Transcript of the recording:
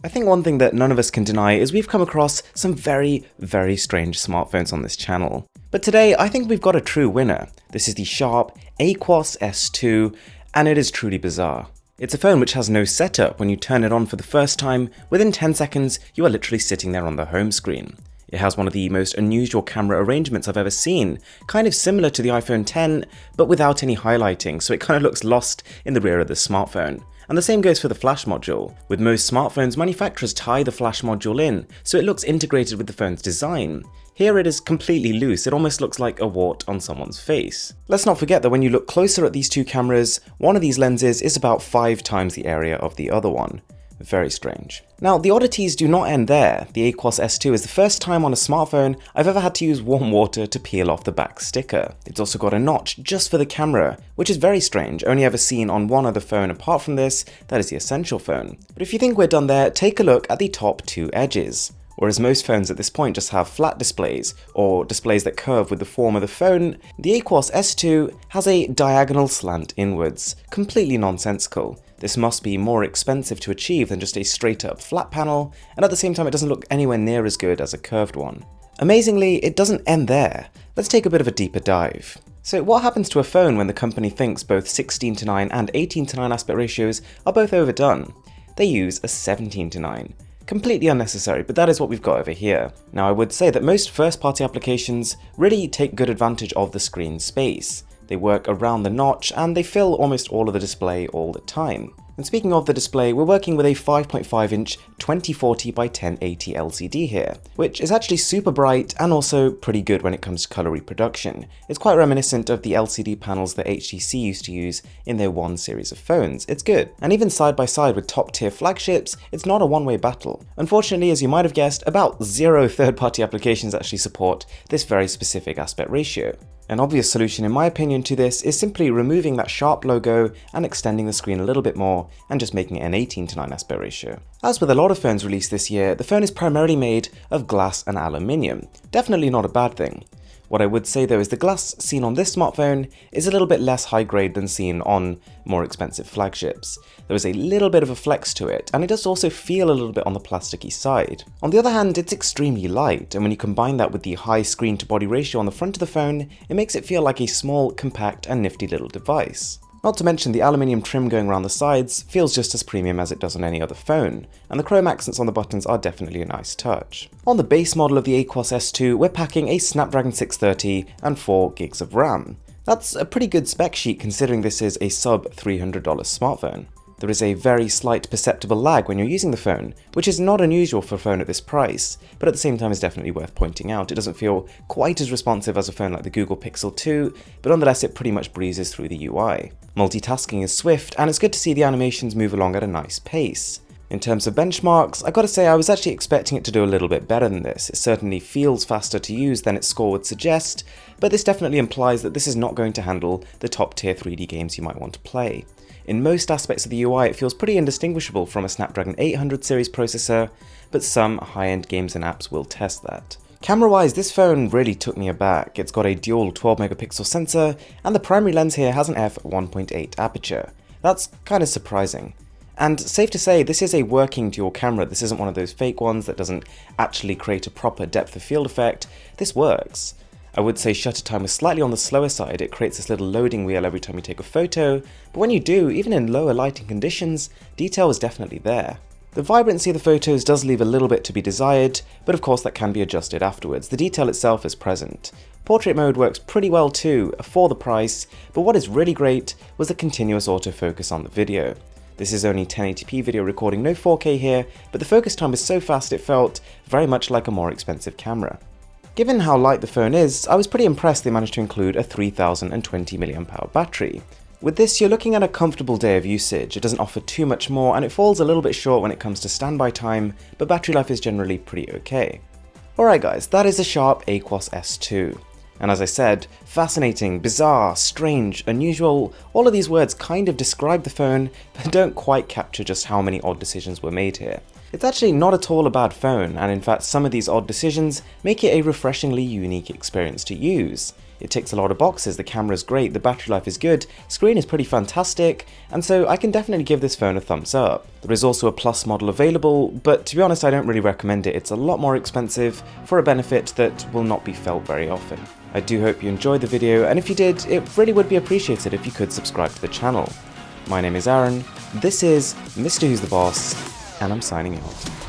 I think one thing that none of us can deny is we've come across some very, very strange smartphones on this channel. But today, I think we've got a true winner. This is the Sharp Aquos S2, and it is truly bizarre. It's a phone which has no setup. When you turn it on for the first time, within 10 seconds, you are literally sitting there on the home screen. It has one of the most unusual camera arrangements I've ever seen, kind of similar to the iPhone X, but without any highlighting, so it kind of looks lost in the rear of the smartphone. And the same goes for the flash module. With most smartphones, manufacturers tie the flash module in, so it looks integrated with the phone's design. Here it is completely loose, it almost looks like a wart on someone's face. Let's not forget that when you look closer at these two cameras, one of these lenses is about 5 times the area of the other one. Very strange. Now, the oddities do not end there. The Aquos S2 is the first time on a smartphone I've ever had to use warm water to peel off the back sticker. It's also got a notch just for the camera, which is very strange, only ever seen on one other phone apart from this, that is the Essential phone. But if you think we're done there, take a look at the top 2 edges. Whereas most phones at this point just have flat displays, or displays that curve with the form of the phone, the Aquos S2 has a diagonal slant inwards, completely nonsensical. This must be more expensive to achieve than just a straight up flat panel, and at the same time it doesn't look anywhere near as good as a curved one. Amazingly, it doesn't end there. Let's take a bit of a deeper dive. So what happens to a phone when the company thinks both 16:9 and 18:9 aspect ratios are both overdone? They use a 17:9. Completely unnecessary, but that is what we've got over here. Now I would say that most first-party applications really take good advantage of the screen space. They work around the notch and they fill almost all of the display all the time. And speaking of the display, we're working with a 5.5-inch 2040 by 1080 LCD here, which is actually super bright and also pretty good when it comes to color reproduction. It's quite reminiscent of the LCD panels that HTC used to use in their One series of phones. It's good. And even side by side with top tier flagships, it's not a one-way battle. Unfortunately, as you might have guessed, about 0 third-party applications actually support this very specific aspect ratio. An obvious solution in my opinion to this is simply removing that Sharp logo and extending the screen a little bit more and just making it an 18:9 aspect ratio. As with a lot of phones released this year, the phone is primarily made of glass and aluminium. Definitely not a bad thing. What I would say though is the glass seen on this smartphone is a little bit less high grade than seen on more expensive flagships. There is a little bit of a flex to it, and it does also feel a little bit on the plasticky side. On the other hand, it's extremely light, and when you combine that with the high screen to body ratio on the front of the phone, it makes it feel like a small, compact and nifty little device. Not to mention the aluminium trim going around the sides feels just as premium as it does on any other phone, and the chrome accents on the buttons are definitely a nice touch. On the base model of the Aquos S2, we're packing a Snapdragon 630 and 4 gigs of RAM. That's a pretty good spec sheet considering this is a sub $300 smartphone. There is a very slight perceptible lag when you're using the phone, which is not unusual for a phone at this price, but at the same time is definitely worth pointing out. It doesn't feel quite as responsive as a phone like the Google Pixel 2, but nonetheless it pretty much breezes through the UI. Multitasking is swift, and it's good to see the animations move along at a nice pace. In terms of benchmarks, I gotta say I was actually expecting it to do a little bit better than this. It certainly feels faster to use than its score would suggest, but this definitely implies that this is not going to handle the top tier 3D games you might want to play. In most aspects of the UI, it feels pretty indistinguishable from a Snapdragon 800 series processor, but some high-end games and apps will test that. Camera-wise, this phone really took me aback. It's got a dual 12 megapixel sensor, and the primary lens here has an f1.8 aperture. That's kind of surprising. And safe to say, this is a working dual camera. This isn't one of those fake ones that doesn't actually create a proper depth of field effect. This works. I would say shutter time is slightly on the slower side. It creates this little loading wheel every time you take a photo, but when you do, even in lower lighting conditions, detail is definitely there. The vibrancy of the photos does leave a little bit to be desired, but of course that can be adjusted afterwards. The detail itself is present. Portrait mode works pretty well too, for the price, but what is really great was the continuous autofocus on the video. This is only 1080p video recording, no 4K here, but the focus time is so fast it felt very much like a more expensive camera. Given how light the phone is, I was pretty impressed they managed to include a 3020 mAh battery. With this, you're looking at a comfortable day of usage. It doesn't offer too much more, and it falls a little bit short when it comes to standby time, but battery life is generally pretty okay. Alright guys, that is the Sharp Aquos S2. And as I said, fascinating, bizarre, strange, unusual, all of these words kind of describe the phone, but don't quite capture just how many odd decisions were made here. It's actually not at all a bad phone, and in fact some of these odd decisions make it a refreshingly unique experience to use. It ticks a lot of boxes, the camera's great, the battery life is good, screen is pretty fantastic, and so I can definitely give this phone a thumbs up. There is also a Plus model available, but to be honest I don't really recommend it. It's a lot more expensive for a benefit that will not be felt very often. I do hope you enjoyed the video, and if you did, it really would be appreciated if you could subscribe to the channel. My name is Aaron, this is Mr. Who's the Boss, and I'm signing out.